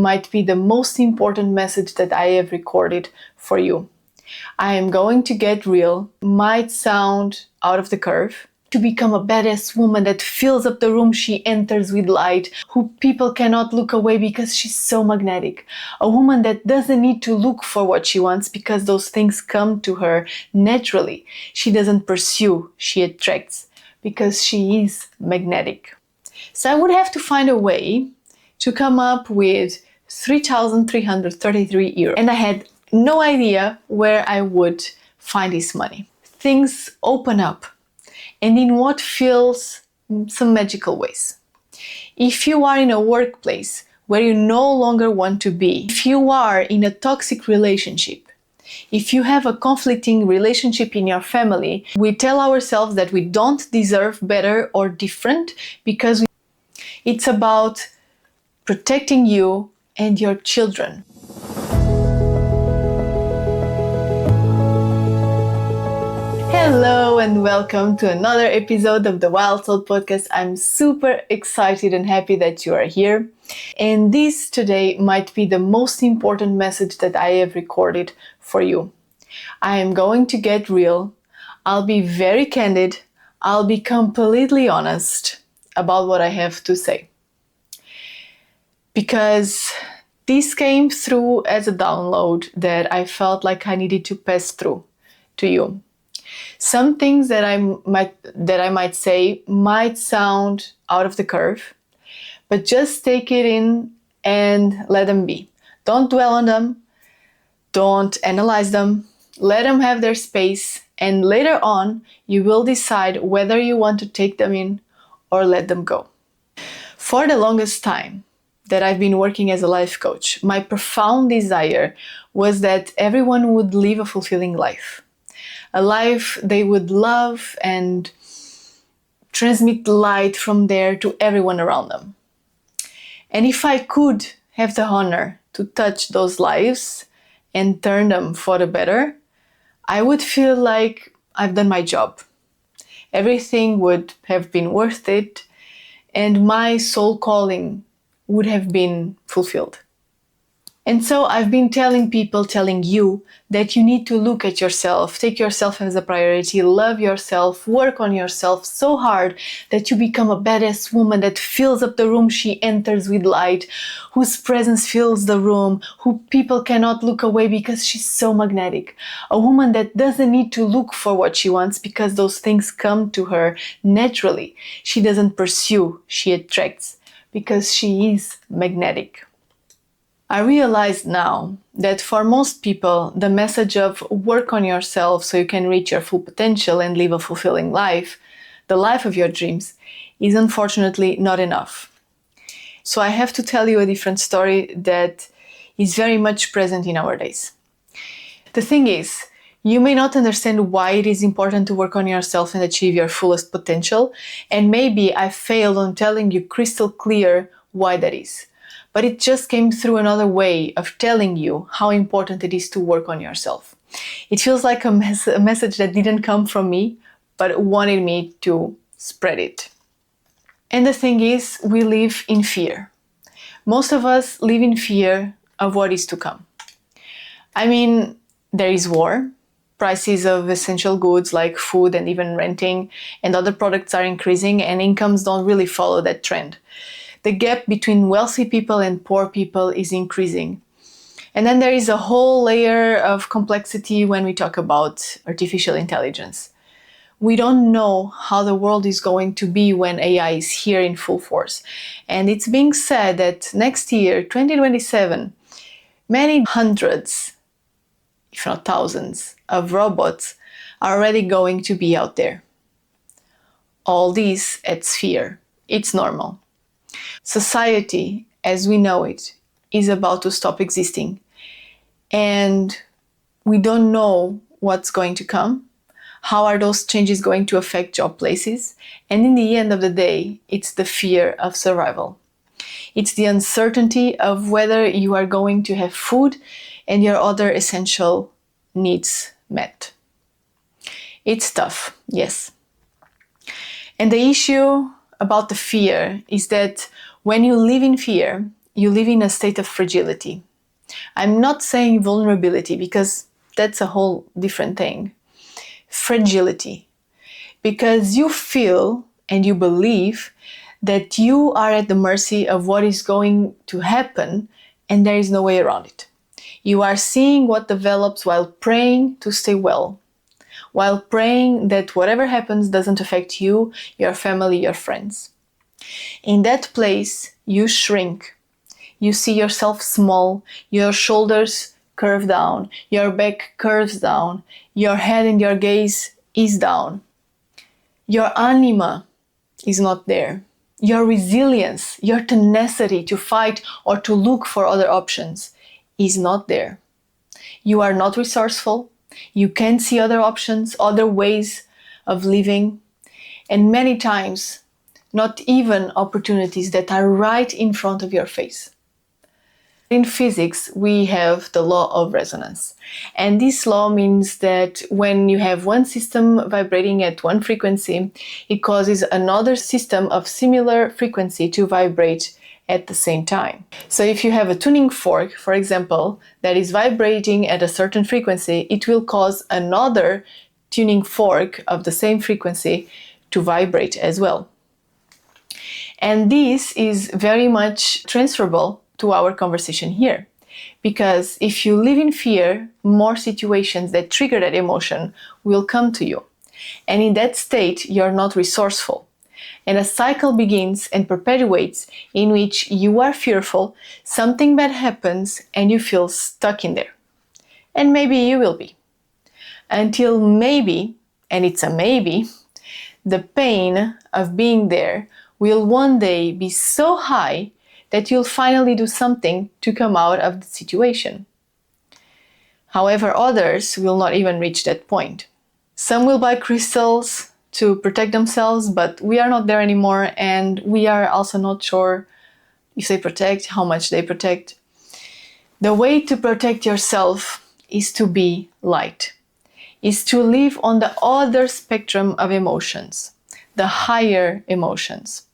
might be the most important message that I have recorded for you. I am going to get real, might sound out of the curve, to become a badass woman that fills up the room she enters with light, who people cannot look away because she's so magnetic. A woman that doesn't need to look for what she wants because those things come to her naturally. She doesn't pursue, she attracts because she is magnetic. So I would have to find a way to come up with 3,333 euros. And I had no idea where I would find this money. Things open up, and in what feels some magical ways. If you are in a workplace where you no longer want to be, if you are in a toxic relationship, if you have a conflicting relationship in your family, we tell ourselves that we don't deserve better or different because it's about protecting you and your children. Hello and welcome to another episode of the WildSoul podcast. I'm super excited and happy that you are here. And this today might be the most important message that I have recorded for you. I am going to get real. I'll be very candid. I'll be completely honest about what I have to say. Because this came through as a download that I felt like I needed to pass through to you. Some things that I might say might sound out of the curve, but just take it in and let them be. Don't dwell on them. Don't analyze them. Let them have their space, and later on you will decide whether you want to take them in or let them go. For the longest time that I've been working as a life coach, my profound desire was that everyone would live a fulfilling life. A life they would love and transmit light from there to everyone around them. And if I could have the honor to touch those lives and turn them for the better, I would feel like I've done my job. Everything would have been worth it, and my soul calling would have been fulfilled. And so I've been telling you that you need to look at yourself, take yourself as a priority, love yourself, work on yourself so hard that you become a badass woman that fills up the room she enters with light, whose presence fills the room, who people cannot look away because she's so magnetic. A woman that doesn't need to look for what she wants because those things come to her naturally. She doesn't pursue, she attracts because she is magnetic. I realize now that for most people, the message of work on yourself so you can reach your full potential and live a fulfilling life, the life of your dreams, is unfortunately not enough. So I have to tell you a different story that is very much present in our days. The thing is, you may not understand why it is important to work on yourself and achieve your fullest potential, and maybe I failed on telling you crystal clear why that is. But it just came through another way of telling you how important it is to work on yourself. It feels like a message that didn't come from me, but wanted me to spread it. And the thing is, we live in fear. Most of us live in fear of what is to come. I mean, there is war. Prices of essential goods like food and even renting and other products are increasing, and incomes don't really follow that trend. The gap between wealthy people and poor people is increasing. And then there is a whole layer of complexity when we talk about artificial intelligence. We don't know how the world is going to be when AI is here in full force. And it's being said that next year, 2027, many hundreds, if not thousands, of robots are already going to be out there. All this adds fear. It's normal. Society, as we know it, is about to stop existing. And we don't know what's going to come. How are those changes going to affect job places? And in the end of the day, it's the fear of survival. It's the uncertainty of whether you are going to have food and your other essential needs met. It's tough, yes. And the issue about the fear is that when you live in fear, you live in a state of fragility. I'm not saying vulnerability because that's a whole different thing. Fragility. Because you feel and you believe that you are at the mercy of what is going to happen and there is no way around it. You are seeing what develops while praying to stay well, while praying that whatever happens doesn't affect you, your family, your friends. In that place, you shrink. You see yourself small, your shoulders curve down, your back curves down, your head and your gaze is down. Your anima is not there. Your resilience, your tenacity to fight or to look for other options is not there. You are not resourceful. You can't see other options, other ways of living, and many times, not even opportunities that are right in front of your face. In physics, we have the law of resonance. And this law means that when you have one system vibrating at one frequency, it causes another system of similar frequency to vibrate at the same time. So if you have a tuning fork, for example, that is vibrating at a certain frequency, it will cause another tuning fork of the same frequency to vibrate as well. And this is very much transferable to our conversation here. Because if you live in fear, more situations that trigger that emotion will come to you. And in that state, you're not resourceful. And a cycle begins and perpetuates in which you are fearful, something bad happens, and you feel stuck in there. And maybe you will be. Until maybe, and it's a maybe, the pain of being there will one day be so high that you'll finally do something to come out of the situation. However, others will not even reach that point. Some will buy crystals to protect themselves, but we are not there anymore, and we are also not sure if they protect, how much they protect. The way to protect yourself is to be light, is to live on the other spectrum of emotions, the higher emotions.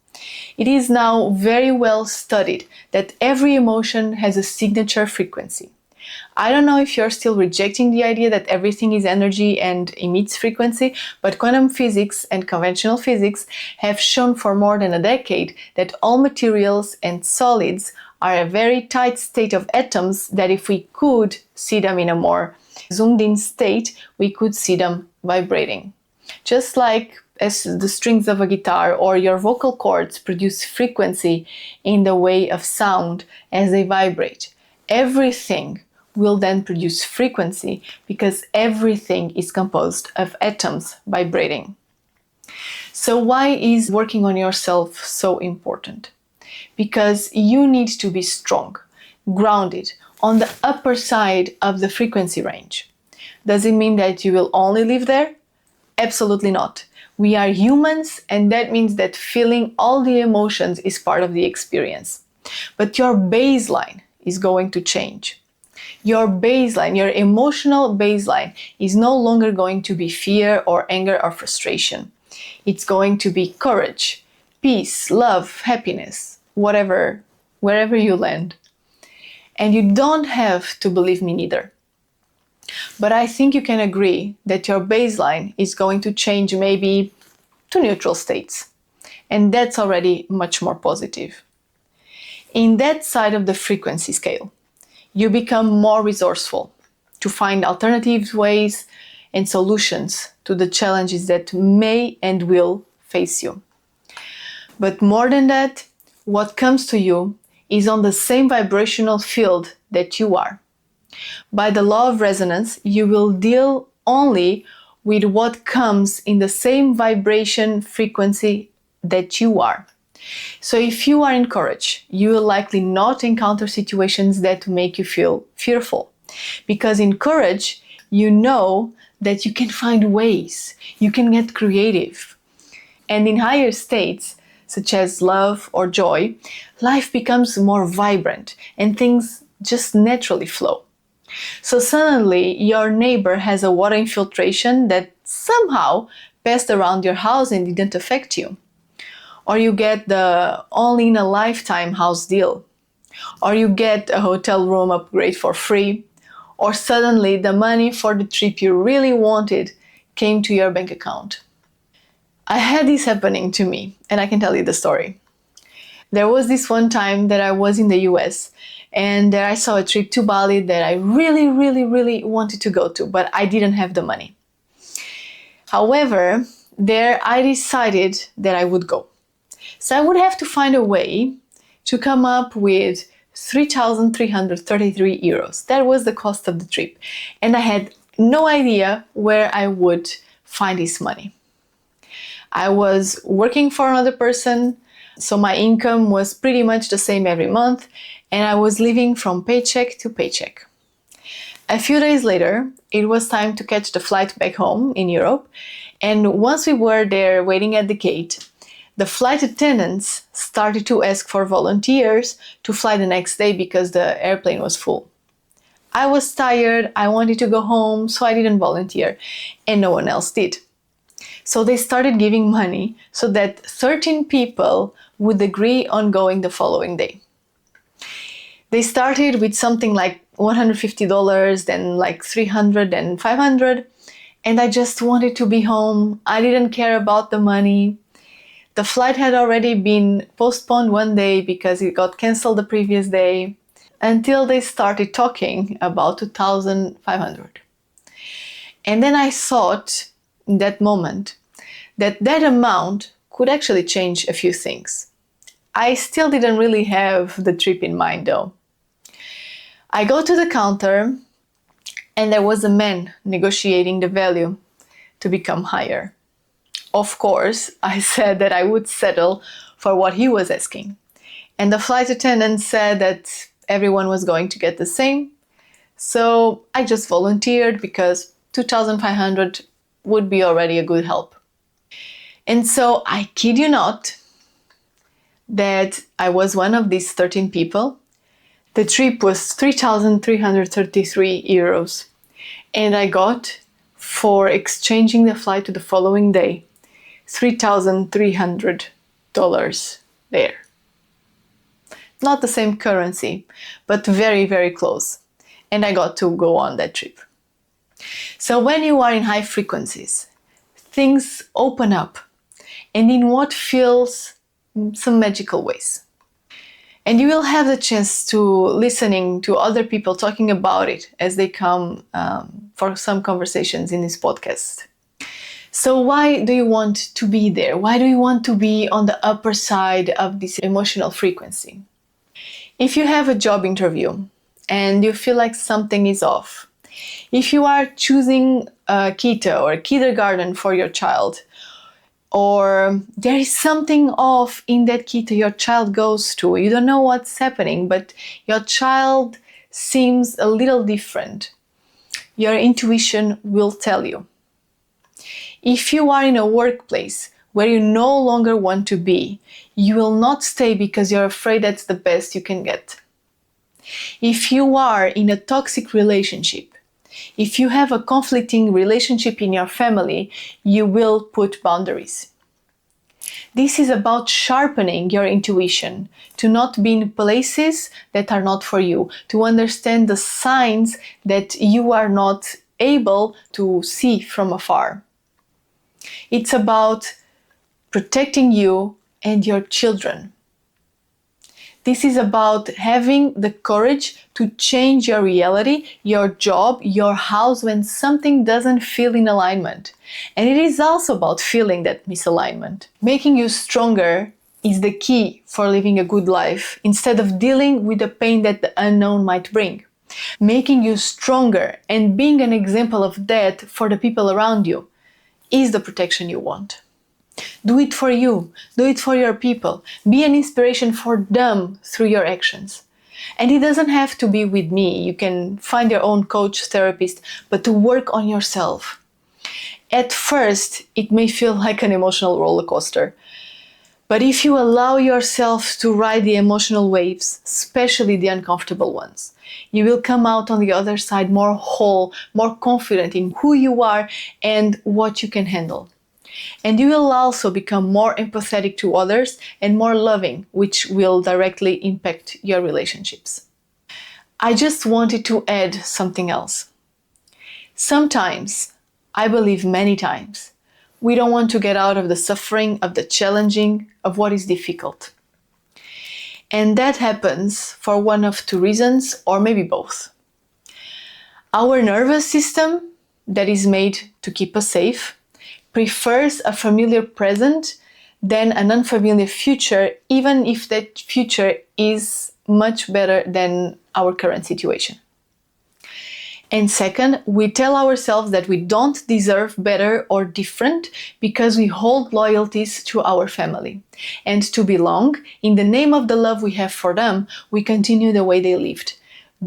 It is now very well studied that every emotion has a signature frequency. I don't know if you're still rejecting the idea that everything is energy and emits frequency, but quantum physics and conventional physics have shown for more than a decade that all materials and solids are a very tight state of atoms that if we could see them in a more zoomed in state, we could see them vibrating. Just like as the strings of a guitar or your vocal cords produce frequency in the way of sound as they vibrate, everything will then produce frequency because everything is composed of atoms vibrating. So why is working on yourself so important? Because you need to be strong, grounded, on the upper side of the frequency range. Does it mean that you will only live there? Absolutely not. We are humans, and that means that feeling all the emotions is part of the experience. But your baseline is going to change. Your baseline, your emotional baseline, is no longer going to be fear or anger or frustration. It's going to be courage, peace, love, happiness, whatever, wherever you land. And you don't have to believe me neither. But I think you can agree that your baseline is going to change maybe to neutral states. And that's already much more positive. In that side of the frequency scale, you become more resourceful to find alternative ways and solutions to the challenges that may and will face you. But more than that, what comes to you is on the same vibrational field that you are. By the law of resonance, you will deal only with what comes in the same vibration frequency that you are. So if you are in courage, you will likely not encounter situations that make you feel fearful. Because in courage, you know that you can find ways, you can get creative. And in higher states, such as love or joy, life becomes more vibrant and things just naturally flow. So suddenly your neighbor has a water infiltration that somehow passed around your house and didn't affect you. Or you get the only in a lifetime house deal. or you get a hotel room upgrade for free, or suddenly the money for the trip you really wanted came to your bank account. I had this happening to me, and I can tell you the story. There was this one time that I was in the US, and there I saw a trip to Bali that I really, really, really wanted to go to, but I didn't have the money. However, there I decided that I would go. So I would have to find a way to come up with 3,333 euros. That was the cost of the trip. And I had no idea where I would find this money. I was working for another person, so my income was pretty much the same every month, and I was living from paycheck to paycheck. A few days later, it was time to catch the flight back home in Europe, and once we were there waiting at the gate, the flight attendants started to ask for volunteers to fly the next day because the airplane was full. I was tired, I wanted to go home, so I didn't volunteer, and no one else did. So they started giving money so that 13 people would agree on going the following day. They started with something like $150, then like $300 and $500, and I just wanted to be home. I didn't care about the money. The flight had already been postponed one day because it got canceled the previous day, until they started talking about 2,500. And then I thought in that moment that that amount could actually change a few things. I still didn't really have the trip in mind though. I go to the counter and there was a man negotiating the value to become higher. Of course, I said that I would settle for what he was asking. And the flight attendant said that everyone was going to get the same. So I just volunteered because 2,500 would be already a good help. And so I kid you not that I was one of these 13 people. The trip was 3,333 euros. And I got, for exchanging the flight to the following day, $3,300 there. Not the same currency, but very, very close. And I got to go on that trip. So when you are in high frequencies, things open up, and in what feels some magical ways. And you will have the chance to listening to other people talking about it as they come for some conversations in this podcast. So why do you want to be there? Why do you want to be on the upper side of this emotional frequency? If you have a job interview and you feel like something is off, if you are choosing a kita or a kindergarten for your child, or there is something off in that kita your child goes to, you don't know what's happening, but your child seems a little different, your intuition will tell you. If you are in a workplace where you no longer want to be, you will not stay because you're afraid that's the best you can get. If you are in a toxic relationship, if you have a conflicting relationship in your family, you will put boundaries. This is about sharpening your intuition, to not be in places that are not for you, to understand the signs that you are not able to see from afar. It's about protecting you and your children. This is about having the courage to change your reality, your job, your house when something doesn't feel in alignment. And it is also about feeling that misalignment. Making you stronger is the key for living a good life instead of dealing with the pain that the unknown might bring. Making you stronger and being an example of that for the people around you is the protection you want. Do it for you. Do it for your people. Be an inspiration for them through your actions. And it doesn't have to be with me. You can find your own coach, therapist, but to work on yourself. At first, it may feel like an emotional roller coaster. But if you allow yourself to ride the emotional waves, especially the uncomfortable ones, you will come out on the other side more whole, more confident in who you are and what you can handle. And you will also become more empathetic to others and more loving, which will directly impact your relationships. I just wanted to add something else. Sometimes, I believe many times, we don't want to get out of the suffering, of the challenging, of what is difficult. And that happens for one of two reasons, or maybe both. Our nervous system, that is made to keep us safe, prefers a familiar present than an unfamiliar future, even if that future is much better than our current situation. And second, we tell ourselves that we don't deserve better or different because we hold loyalties to our family. And to belong, in the name of the love we have for them, we continue the way they lived.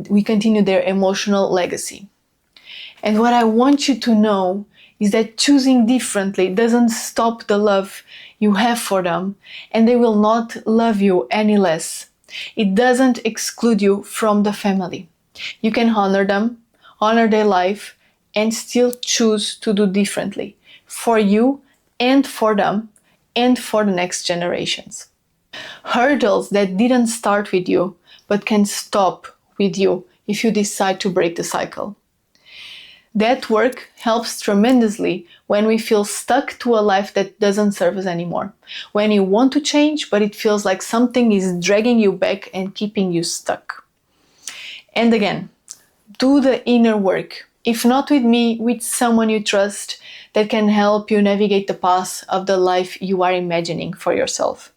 We continue their emotional legacy. And what I want you to know is that choosing differently doesn't stop the love you have for them, and they will not love you any less. It doesn't exclude you from the family. You can honor them, honor their life, and still choose to do differently for you and for them and for the next generations. Hurdles that didn't start with you but can stop with you if you decide to break the cycle. That work helps tremendously when we feel stuck to a life that doesn't serve us anymore. When you want to change, but it feels like something is dragging you back and keeping you stuck. And again, do the inner work. If not with me, with someone you trust that can help you navigate the path of the life you are imagining for yourself.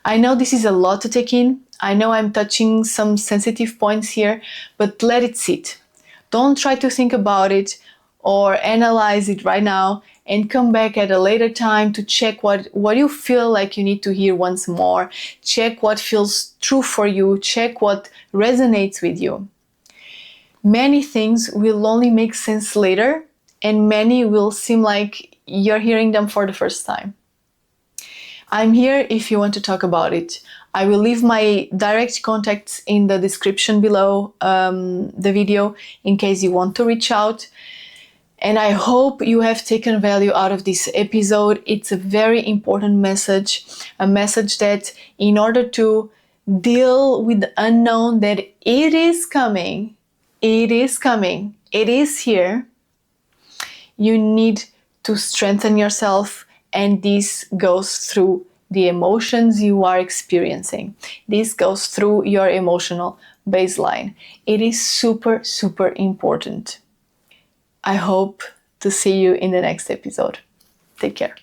I know this is a lot to take in. I know I'm touching some sensitive points here, but let it sit. Don't try to think about it or analyze it right now, and come back at a later time to check what you feel like you need to hear once more. Check what feels true for you. Check what resonates with you. Many things will only make sense later, and many will seem like you're hearing them for the first time. I'm here if you want to talk about it. I will leave my direct contacts in the description below the video in case you want to reach out. And I hope you have taken value out of this episode. It's a very important message, a message that in order to deal with the unknown, that it is coming, it is here, you need to strengthen yourself, and this goes through the emotions you are experiencing. This goes through your emotional baseline. It is super, super important. I hope to see you in the next episode. Take care.